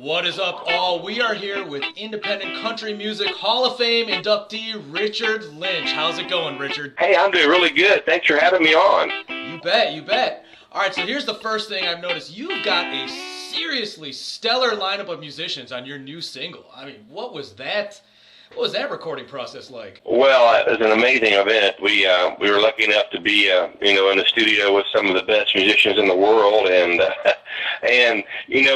What is up, all? We are here with Independent Country Music Hall of Fame inductee Richard Lynch. How's it going, Richard? Hey, I'm doing really good. Thanks for having me on. You bet, you bet. All right, so here's the first thing I've noticed. You've got a seriously stellar lineup of musicians on your new single. I mean, what was that recording process like? Well, it was an amazing event. We were lucky enough to be in the studio with some of the best musicians in the world, and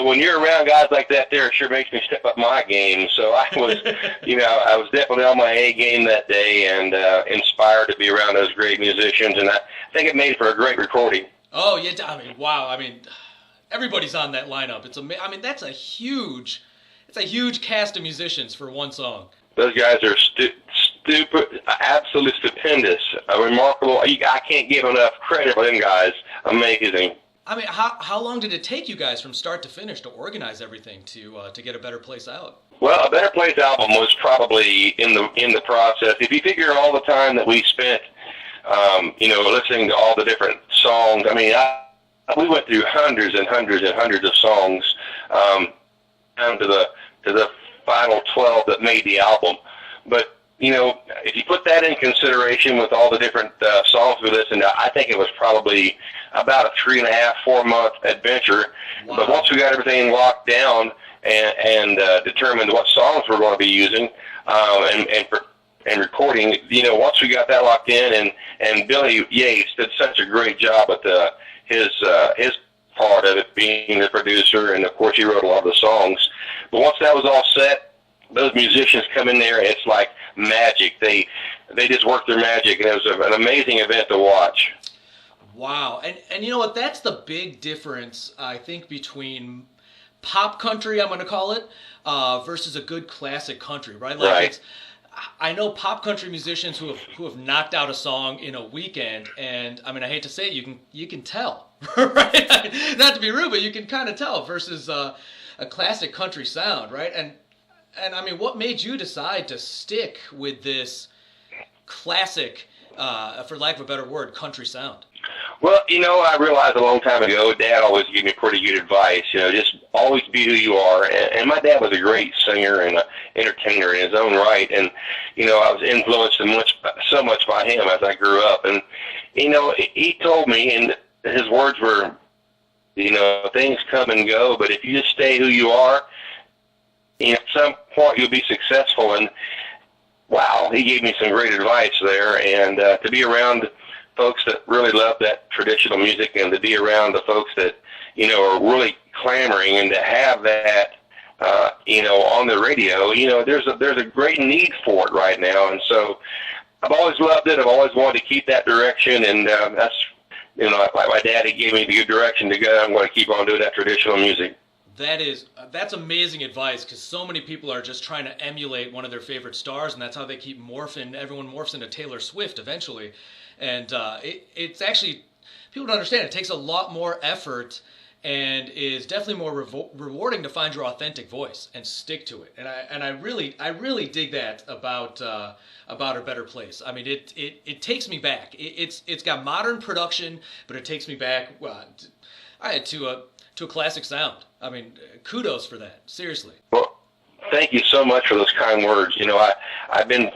when you're around guys like that, there, it sure makes me step up my game. So I was I was definitely on my A game that day, and inspired to be around those great musicians, and I think it made for a great recording. Oh yeah, I mean, wow. I mean, everybody's on that lineup. That's a huge cast of musicians for one song. Those guys are stupid, absolutely stupendous, remarkable. I can't give enough credit for them guys. Amazing. I mean, how long did it take you guys from start to finish to organize everything to get A Better Place out? Well, A Better Place album was probably in the process. If you figure all the time that we spent, listening to all the different songs. I mean, we went through hundreds and hundreds and hundreds of songs, down to the final 12 that made the album. But, if you put that in consideration with all the different songs we listened to, I think it was probably about a 3.5, 4-month adventure. Wow. But once we got everything locked down and determined what songs we're going to be using and recording, once we got that locked in, and Billy Yates did such a great job with his part of it, being the producer, and of course he wrote a lot of the songs. But once that was all set, those musicians come in there, it's like magic. They just work their magic, and it was an amazing event to watch. Wow. And you know what? That's the big difference, I think, between pop country, I'm going to call it, versus a good classic country, right? Like Right. I know pop country musicians who have knocked out a song in a weekend, and I mean, I hate to say it, you can tell, right? Not to be rude, but you can kind of tell versus a classic country sound, right? And I mean, what made you decide to stick with this classic, for lack of a better word, country sound? Well, I realized a long time ago, Dad always gave me pretty good advice, just always be who you are. And my dad was a great singer and entertainer in his own right. And, I was influenced so much by him as I grew up. And, he told me, and his words were, things come and go, but if you just stay who you are, at some point you'll be successful. And, wow, he gave me some great advice there. And to be around folks that really love that traditional music, and to be around the folks that, are really clamoring, and to have that, on the radio, there's a great need for it right now. And so I've always loved it. I've always wanted to keep that direction. And that's, like my daddy gave me the good direction to go. I'm going to keep on doing that traditional music. That's amazing advice, because so many people are just trying to emulate one of their favorite stars, and that's how they keep everyone morphs into Taylor Swift eventually. And it's actually, people don't understand, it takes a lot more effort and is definitely more rewarding to find your authentic voice and stick to it. And I really dig that about A Better Place. I mean, it takes me back. It's got modern production, but it takes me back to a classic sound. I mean, kudos for that. Seriously. Well, thank you so much for those kind words. I've been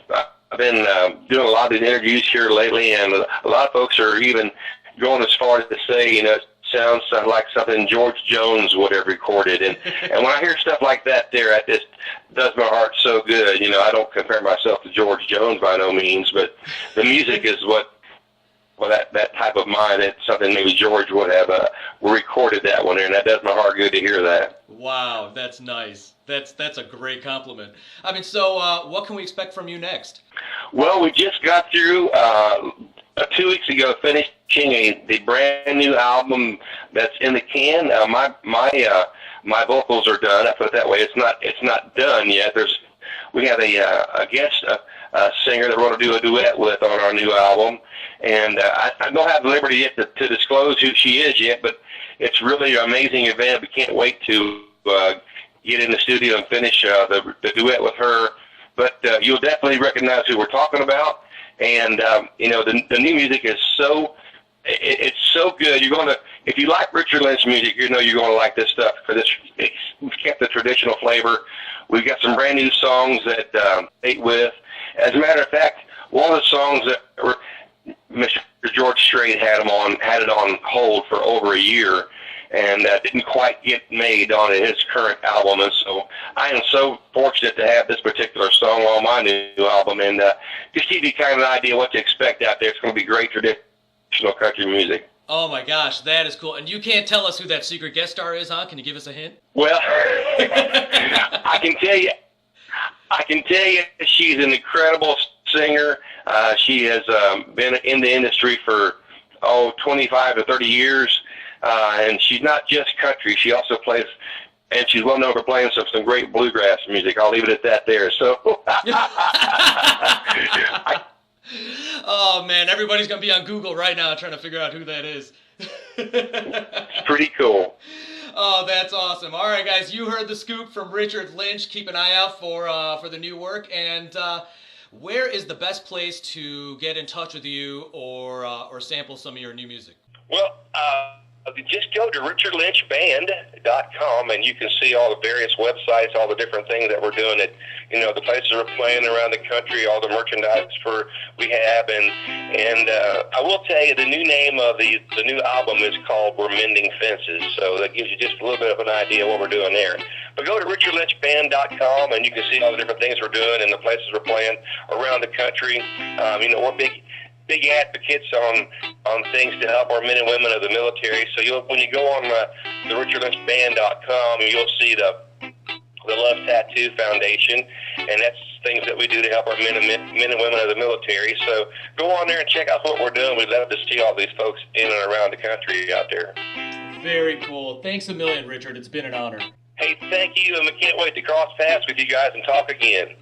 doing a lot of interviews here lately, and a lot of folks are even going as far as to say, it sounds like something George Jones would have recorded. And when I hear stuff like that there, it just does my heart so good. I don't compare myself to George Jones by no means, but the music is that type of mind. It's something maybe George would have recorded that one, and that does my heart good to hear that. Wow, that's nice. That's a great compliment. I mean, so what can we expect from you next? Well, we just got through 2 weeks ago finishing the brand new album that's in the can. My vocals are done. I put it that way. It's not done yet. We have a guest singer that we're going to do a duet with on our new album, and I don't have the liberty yet to disclose who she is yet, but it's really an amazing event. We can't wait to get in the studio and finish the duet with her. But you'll definitely recognize who we're talking about. And the new music is it's so good. You're going to, if you like Richard Lynch music, you're going to like this stuff, because we've kept the traditional flavor. We've got some brand new songs that ate with. As a matter of fact, one of the songs that Mr. George Strait had it on hold for over a year, and didn't quite get made on his current album. And so I am so fortunate to have this particular song on my new album, and just give you kind of an idea what to expect out there. It's going to be great traditional country music. Oh my gosh, that is cool. And you can't tell us who that secret guest star is, huh? Can you give us a hint? Well, I can tell you she's an incredible singer. She has been in the industry for 25 to 30 years. And she's not just country. She also plays, and she's well known for playing some great bluegrass music. I'll leave it at that there. So, oh man, everybody's gonna be on Google right now trying to figure out who that is. It's pretty cool. Oh, that's awesome. All right, guys, you heard the scoop from Richard Lynch. Keep an eye out for the new work. And where is the best place to get in touch with you or sample some of your new music? Well, just go to richardlynchband.com, and you can see all the various websites, all the different things that we're doing, at the places we're playing around the country, all the merchandise we have, and I will tell you the new name of the new album is called We're Mending Fences, so that gives you just a little bit of an idea of what we're doing there. But go to richardlynchband.com, and you can see all the different things we're doing and the places we're playing around the country. We're big advocates on things to help our men and women of the military. So when you go on the richardlynchband.com, you'll see the Love Tattoo Foundation, and that's things that we do to help our men and women of the military. So go on there and check out what we're doing. We'd love to see all these folks in and around the country out there. Very cool. Thanks a million, Richard. It's been an honor. Hey, thank you, and we can't wait to cross paths with you guys and talk again.